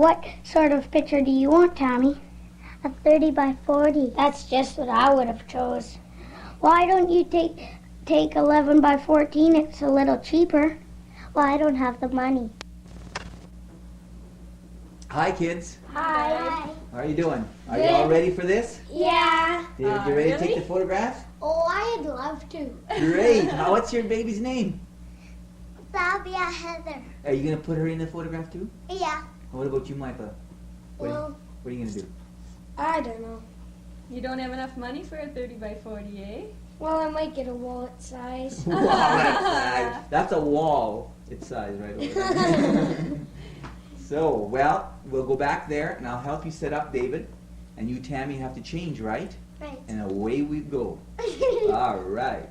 What sort of picture do you want, Tommy? A 30 by 40. That's just what I would have chose. Why don't you take 11 by 14? It's a little cheaper. Well, I don't have the money. Hi, kids. Hi. How are you doing? Are you all ready for this? Yeah. You ready to take the photographs? Oh, I'd love to. Great. What's your baby's name? Fabia Heather. Are you going to put her in the photograph too? Yeah. What about you, Micah? What are you going to do? I don't know. You don't have enough money for a 30 by 40, eh? Well, I might get a wallet size. Wow, that's a wall. It's size right over there. So, well, we'll go back there and I'll help you set up, David. And you, Tammy, have to change, right? Right. And away we go. All right.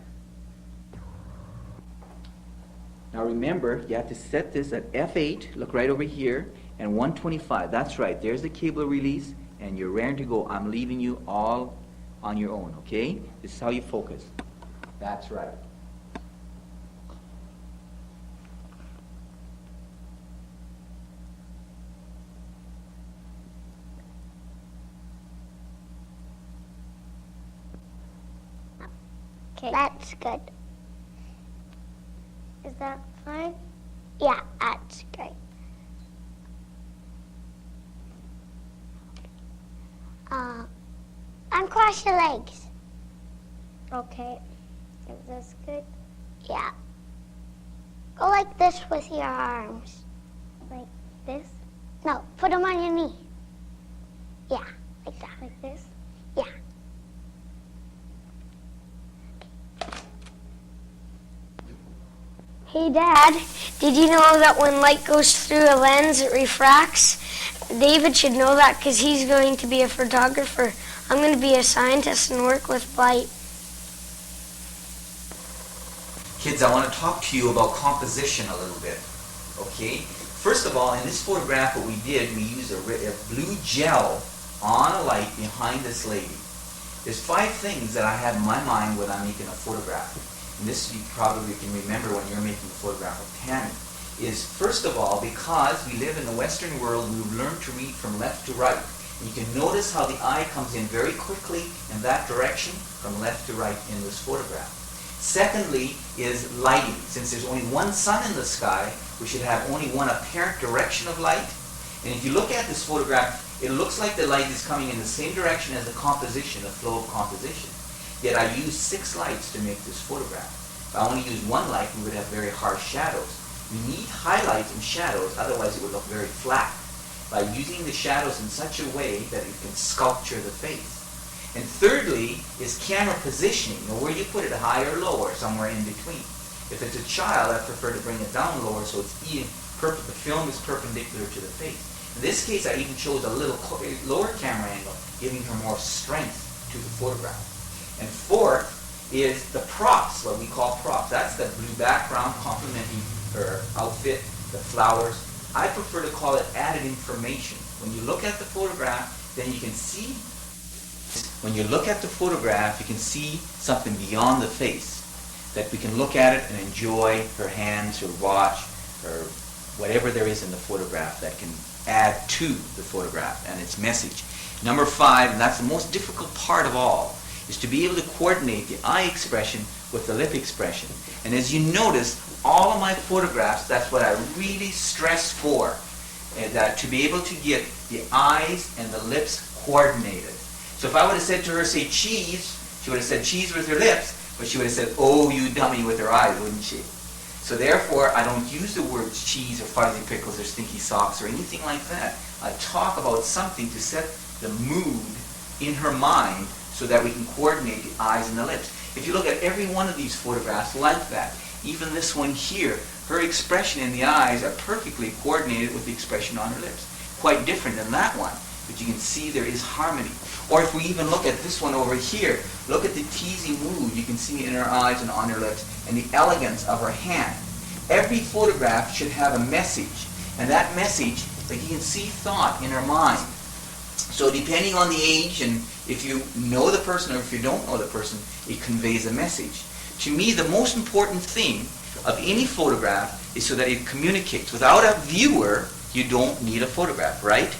Now remember, you have to set this at F8, look right over here, and 125. That's right, there's the cable release, and you're ready to go. I'm leaving you all on your own, okay? This is how you focus. That's right. Okay. That's good. Is that fine? Yeah, that's great. Uncross your legs. Okay. Is this good? Yeah. Go like this with your arms. Like this? No, put them on your knee. Yeah, like that. Like this? Yeah. Hey Dad, did you know that when light goes through a lens it refracts? David should know that because he's going to be a photographer. I'm going to be a scientist and work with light. Kids, I want to talk to you about composition a little bit, okay? First of all, in this photograph, what we did, we used a blue gel on a light behind this lady. There's 5 things that I have in my mind when I'm making a photograph. And this you probably can remember when you're making a photograph of Tammy, is first of all, because we live in the Western world, we've learned to read from left to right. And you can notice how the eye comes in very quickly in that direction from left to right in this photograph. Secondly is lighting. Since there's only one sun in the sky, we should have only one apparent direction of light. And if you look at this photograph, it looks like the light is coming in the same direction as the composition, the flow of composition. Yet I used 6 lights to make this photograph. If I only used 1 light, we would have very harsh shadows. We need highlights and shadows, otherwise it would look very flat. By using the shadows in such a way that it can sculpture the face. And thirdly is camera positioning. You know, where you put it, high or low, or somewhere in between. If it's a child, I prefer to bring it down lower so it's the film is perpendicular to the face. In this case, I even chose a little lower camera angle, giving her more strength to the photograph. And fourth is the props, what we call props. That's the blue background complementing her outfit, the flowers. I prefer to call it added information. When you look at the photograph, then you can see, when you look at the photograph, you can see something beyond the face. That we can look at it and enjoy her hands, her watch, her whatever there is in the photograph that can add to the photograph and its message. Number 5, and that's the most difficult part of all, is to be able to coordinate the eye expression with the lip expression. And as you notice, all of my photographs, that's what I really stress for, that to be able to get the eyes and the lips coordinated. So if I would have said to her, say cheese, she would have said cheese with her lips, but she would have said, oh, you dummy, with her eyes, wouldn't she? So therefore, I don't use the words cheese or fuzzy pickles or stinky socks or anything like that. I talk about something to set the mood in her mind so that we can coordinate the eyes and the lips. If you look at every one of these photographs like that, even this one here, her expression in the eyes are perfectly coordinated with the expression on her lips. Quite different than that one, but you can see there is harmony. Or if we even look at this one over here, look at the teasing mood you can see in her eyes and on her lips, and the elegance of her hand. Every photograph should have a message, and that message, like you can see thought in her mind. So depending on the age, and if you know the person or if you don't know the person, it conveys a message. To me, the most important thing of any photograph is so that it communicates. Without a viewer, you don't need a photograph, right?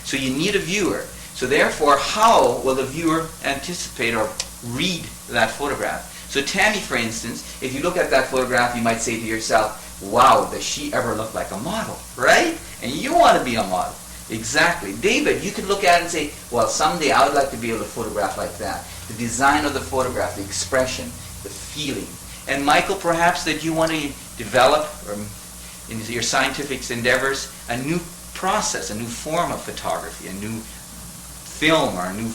So you need a viewer. So therefore, how will the viewer anticipate or read that photograph? So Tammy, for instance, if you look at that photograph, you might say to yourself, wow, does she ever look like a model, right? And you want to be a model. Exactly. David, you could look at it and say, well, someday I would like to be able to photograph like that. The design of the photograph, the expression, the feeling. And Michael, perhaps that you want to develop, or in your scientific endeavors, a new process, a new form of photography, a new film or a new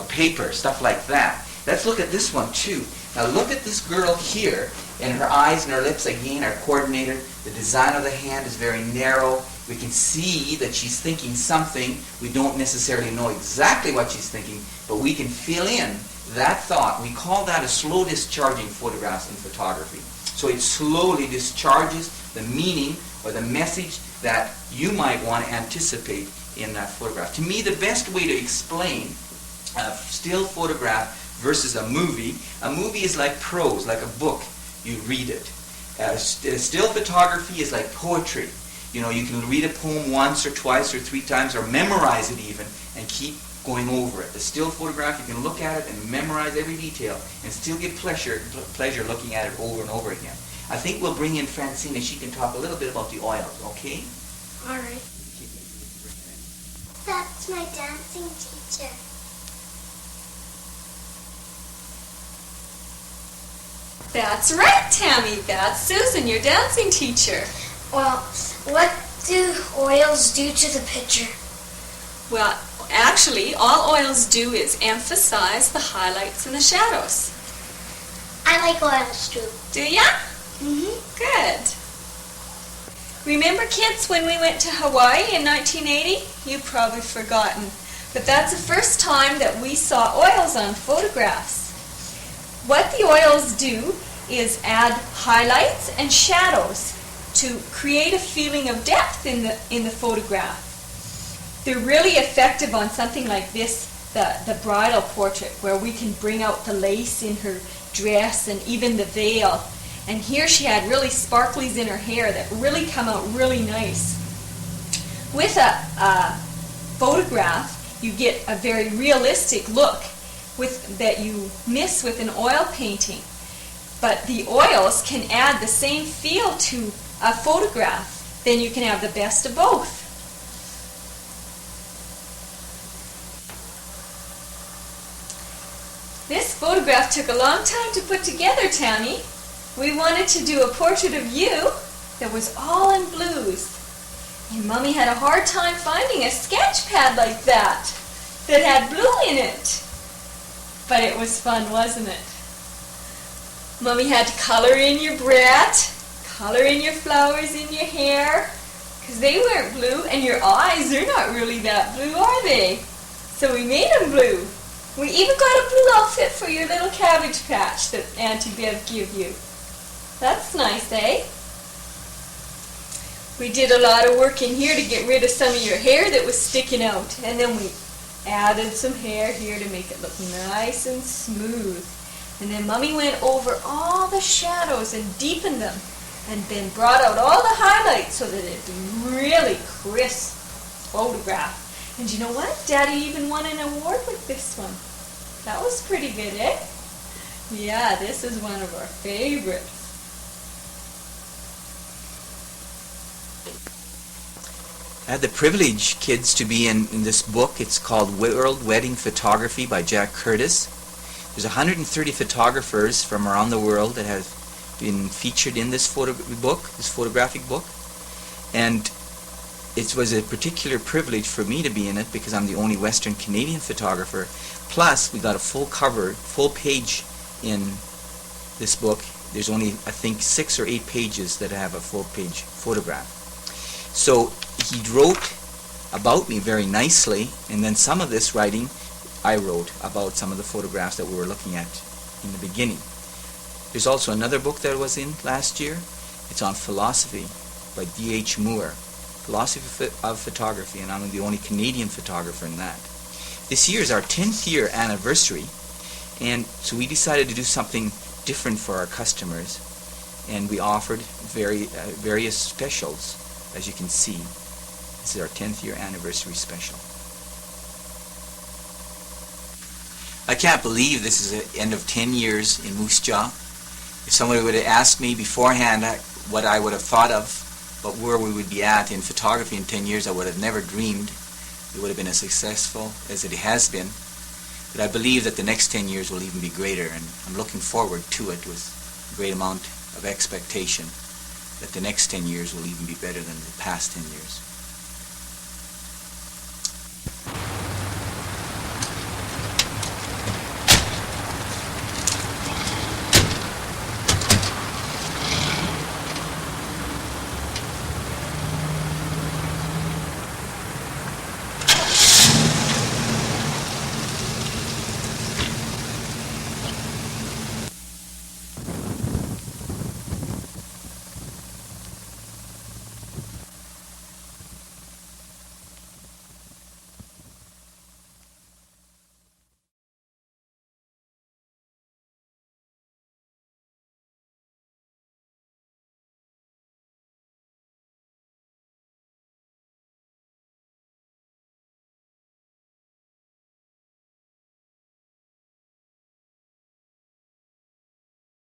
paper, stuff like that. Let's look at this one too. Now look at this girl here, and her eyes and her lips again are coordinated. The design of the hand is very narrow. We can see that she's thinking something. We don't necessarily know exactly what she's thinking, but we can fill in that thought. We call that a slow discharging photographs in photography. So it slowly discharges the meaning or the message that you might want to anticipate in that photograph. To me, the best way to explain a still photograph versus a movie is like prose, like a book. You read it. Still photography is like poetry. You know, you can read a poem once or twice or 3 times or memorize it even and keep going over it. The still photograph, you can look at it and memorize every detail and still get pleasure looking at it over and over again. I think we'll bring in Francine and she can talk a little bit about the oils, okay? All right. That's my dancing teacher. That's right, Tammy. That's Susan, your dancing teacher. Well, what do oils do to the picture? Well, actually, all oils do is emphasize the highlights and the shadows. I like oils too. Do ya? Mm-hmm. Good. Remember, kids, when we went to Hawaii in 1980? You've probably forgotten. But that's the first time that we saw oils on photographs. What the oils do is add highlights and shadows to create a feeling of depth in the photograph. They're really effective on something like this, the bridal portrait, where we can bring out the lace in her dress and even the veil. And here she had really sparklies in her hair that really come out really nice. With a photograph, you get a very realistic look that you miss with an oil painting. But the oils can add the same feel to a photograph. Then you can have the best of both. This photograph took a long time to put together, Tammy. We wanted to do a portrait of you that was all in blues. And Mommy had a hard time finding a sketch pad like that had blue in it. But it was fun, wasn't it? Mommy had to color in your brat, color in your flowers in your hair, because they weren't blue, and your eyes, they're not really that blue, are they? So we made them blue. We even got a blue outfit for your little cabbage patch that Auntie Bev gave you. That's nice, eh? We did a lot of work in here to get rid of some of your hair that was sticking out, and then we added some hair here to make it look nice and smooth. And then Mommy went over all the shadows and deepened them, and then brought out all the highlights so that it'd be really crisp photograph. And you know what? Daddy even won an award with this one. That was pretty good, eh? Yeah, this is one of our favorites. I had the privilege, kids, to be in this book. It's called World Wedding Photography by Jack Curtis. There's 130 photographers from around the world that have been featured in this photographic book. And it was a particular privilege for me to be in it because I'm the only Western Canadian photographer. Plus, we got a full page in this book. There's only, I think, 6 or 8 pages that have a full page photograph. So he wrote about me very nicely, and then some of this writing I wrote about some of the photographs that we were looking at in the beginning. There's also another book that was in last year. It's on philosophy by D.H. Moore, Philosophy of Photography, and I'm the only Canadian photographer in that. This year is our 10th year anniversary, and so we decided to do something different for our customers, and we offered various specials As you can see, this is our 10th year anniversary special. I can't believe this is the end of 10 years in Moose Jaw. If somebody would have asked me beforehand what I would have thought of, but where we would be at in photography in 10 years, I would have never dreamed it would have been as successful as it has been. But I believe that the next 10 years will even be greater, and I'm looking forward to it with a great amount of expectation that the next 10 years will even be better than the past 10 years.